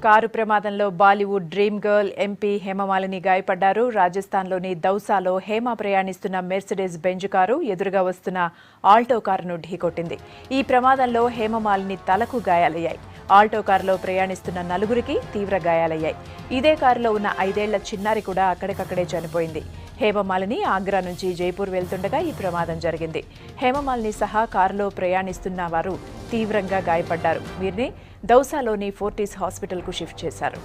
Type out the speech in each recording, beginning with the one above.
Car ప్రమాదంలో Bollywood dream girl MP Hema Malini గాయపడ్డారు. రాజస్థాన్లోని దౌసాలో హేమ ప్రయాణిస్తున్న మెర్సిడెస్ బెంజ్ కారు ఎదురుగా వస్తున్న ఆల్టో కారును ఢీకొట్టింది. ఈ ప్రమాదంలో హేమమాలిని తలకు గాయాలయ్యాయి. ఆల్టో కారులో ప్రయాణిస్తున్న నలుగురికి తీవ్ర గాయాలయ్యాయి. ఇదే కారులో ఉన్న 5 ఏళ్ల చిన్నారి కూడా అక్కడికక్కడే చనిపోయింది. హేమమాలిని ఆగ్రా నుంచి జైపూర్ వెళ్తుండగా ఈ ప్రమాదం జరిగింది. హేమమాలిని సహా కారులో ప్రయాణిస్తున్న వారు తీవ్రంగా గాయపడ్డారు. వీరిని దౌసాలోని ఫోర్టిస్ హాస్పిటల్కు షిఫ్ట్ చేశారు.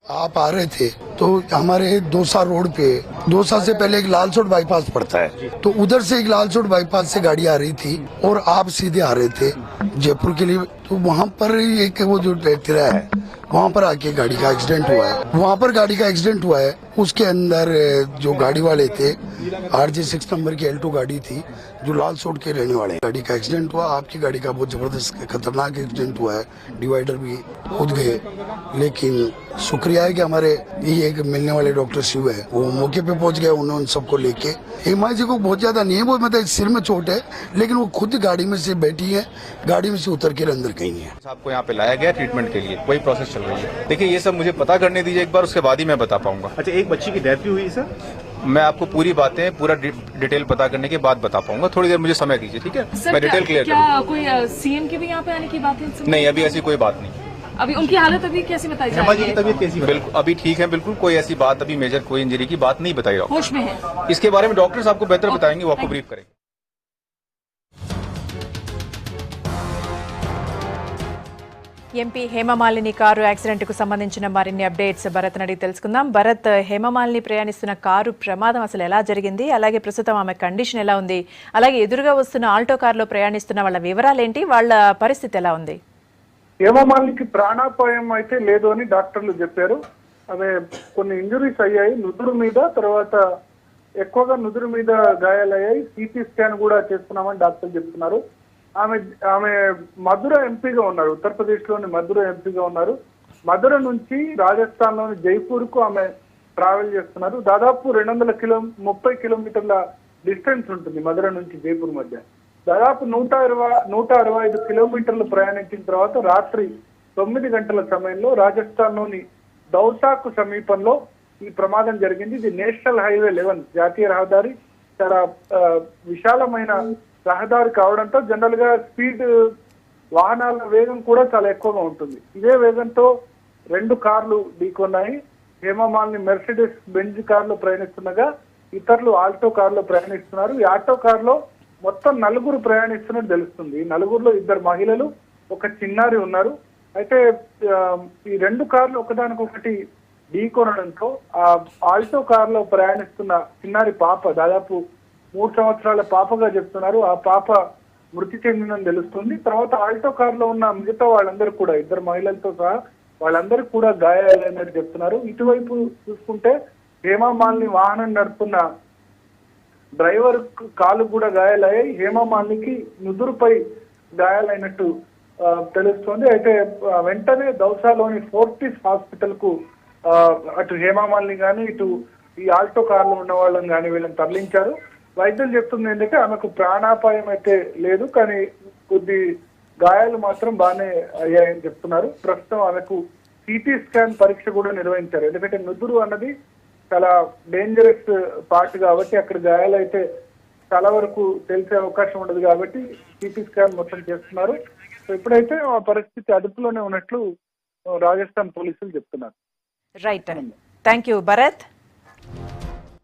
आप आ रहे थे तो हमारे दोसा रोड पे दोसा से पहले एक लालसोट बाईपास पड़ता है, तो उधर से एक लालसोट बाईपास से गाड़ी आ रही थी और आप सीधे आ रहे थे जयपुर के लिए। तो वहाँ पर एक वो जो तिरा है वहाँ पर आके गाड़ी का एक्सीडेंट हुआ है। वहाँ पर गाड़ी का एक्सीडेंट हुआ है, उसके अंदर जो गाड़ी वाले थे RJ6 नंबर की एल्टो गाड़ी थी जो लालसोट के रहने वाले हैं। गाड़ी का एक्सीडेंट हुआ, आपकी गाड़ी का बहुत जबरदस्त खतरनाक एक्सीडेंट हुआ है। डिवाइडर भी कूद गए, लेकिन शुक्रिया है कि हमारे ये एक मिलने वाले डॉक्टर शिव है, वो मौके पे पहुंच गए। उन्होंने सबको लेके, हेमा जी को बहुत ज्यादा नहीं है, वो मतलब सिर में चोट है, लेकिन वो खुद गाड़ी में से बैठी है, गाड़ी में से उतर के अंदर गई है। आपको यहाँ पे लाया गया ट्रीटमेंट के लिए, वही प्रोसेस चल रही है। देखिए ये सब मुझे पता करने दीजिए एक बार, उसके बाद ही मैं बता पाऊंगा। अच्छा, एक बच्ची की डेथ भी हुई सर? मैं आपको पूरी बातें पूरा डिटेल पता करने के बाद बता पाऊंगा। थोड़ी देर मुझे समय दीजिए, ठीक है? मैं डिटेल क्लियर क्या कोई सीएम के भी यहाँ पे आने की बात है? नहीं, अभी ऐसी कोई बात नहीं। अभी उनकी हालत अभी कैसी बताई जा रही है? तबीयत कैसी? बिल्कुल अभी ठीक है, बिल्कुल कोई ऐसी बात अभी मेजर कोई इंजरी की बात नहीं बताई। होश में है? इसके बारे में डॉक्टर्स आपको बेहतर बताएंगे, वो आपको ब्रीफ करेंगे। ఎంపీ హేమమాలిని కారు యాక్సిడెంట్కు సంబంధించిన మరిన్ని అప్డేట్స్ భరత్ అడిగి తెలుసుకుందాం. భరత్, హేమమాలిని ప్రయాణిస్తున్న కారు ప్రమాదం అసలు ఎలా జరిగింది, అలాగే ప్రస్తుతం ఆమె కండిషన్ ఎలా ఉంది, అలాగే ఎదురుగా వస్తున్న ఆల్టో కారులో ప్రయాణిస్తున్న వాళ్ళ వివరాలేంటి, వాళ్ళ పరిస్థితి ఎలా ఉంది? హేమమాలినికి ప్రాణాపాయం అయితే లేదు అని డాక్టర్లు చెప్పారు. ఆమె కొన్ని ఇంజురీస్ అయ్యాయి నుదురు మీద, తర్వాత ఎక్కువగా నుదురు మీద గాయాలయ్యాయి. సిటీ స్కాన్ కూడా చేస్తున్నామని డాక్టర్లు చెప్తున్నారు. ఆమె మధుర ఎంపీగా ఉన్నారు, ఉత్తరప్రదేశ్ లోని మధుర ఎంపీగా ఉన్నారు. మధుర నుంచి రాజస్థాన్ లోని జైపూర్ కు ఆమె ట్రావెల్ చేస్తున్నారు. దాదాపు 230 కిలోమీటర్ల డిస్టెన్స్ ఉంటుంది మధుర నుంచి జైపూర్ మధ్య. దాదాపు 165 కిలోమీటర్లు ప్రయాణించిన తర్వాత రాత్రి 9 గంటల సమయంలో రాజస్థాన్ లోని దౌసాకు సమీపంలో ఈ ప్రమాదం జరిగింది. ఇది నేషనల్ హైవే 11 జాతీయ రహదారి, చాలా విశాలమైన రహదారి కావడంతో జనరల్ గా స్పీడ్ వాహనాల వేగం కూడా చాలా ఎక్కువగా ఉంటుంది. ఇదే వేగంతో 2 కార్లు ఢీకొన్నాయి. హేమమాలిని మెర్సిడెస్ బెంజ్ కారులో ప్రయాణిస్తుండగా ఇతరులు ఆల్టో కారులో ప్రయాణిస్తున్నారు. ఈ ఆటో కారులో మొత్తం 4 ప్రయాణిస్తున్నట్టు తెలుస్తుంది. ఈ 4లో 2 మహిళలు, ఒక చిన్నారి ఉన్నారు. అయితే ఈ 2 కార్లు ఒకదానికొకటి ఢీకొనడంతో ఆ ఆల్టో కారులో ప్రయాణిస్తున్న చిన్నారి పాప, దాదాపు 3 సంవత్సరాల పాపగా చెప్తున్నారు, ఆ పాప మృతి చెందిందని తెలుస్తుంది. తర్వాత ఆల్టో కారులో ఉన్న మిగతా వాళ్ళందరూ కూడా, 2 మహిళలతో సహా వాళ్ళందరికీ కూడా గాయాలైనట్టు చెప్తున్నారు. ఇటువైపు చూసుకుంటే హేమమాలిని వాహనం నడుపుతున్న డ్రైవర్ కాలు కూడా గాయాలయ్యాయి. హేమమాలినికి నుదురుపై గాయాలైనట్టు తెలుస్తోంది. అయితే వెంటనే దౌసాలోని ఫోర్టిస్ హాస్పిటల్ కు అటు హేమమాలిని కానీ ఇటు ఈ ఆల్టో కారులో ఉన్న వాళ్ళని కానీ వీళ్ళని తరలించారు. వైద్యులు చెప్తుంది ఏంటంటే ఆమెకు ప్రాణాపాయం అయితే లేదు, కానీ కొద్ది గాయాలు మాత్రం బాగానే అయ్యాయని చెప్తున్నారు. ప్రస్తుతం ఆమెకు సిటీ స్కాన్ పరీక్ష కూడా నిర్వహించారు. ఎందుకంటే నుదురు అన్నది చాలా డేంజరస్ పార్ట్ కాబట్టి అక్కడ గాయాలు అయితే చాలా వరకు తెలిసే అవకాశం ఉండదు కాబట్టి సిటీ స్కాన్ మొత్తం చేస్తున్నారు. సో ఇప్పుడైతే ఆ పరిస్థితి అదుపులోనే ఉన్నట్లు రాజస్థాన్ పోలీసులు చెప్తున్నారు. Right, thank you Bharat.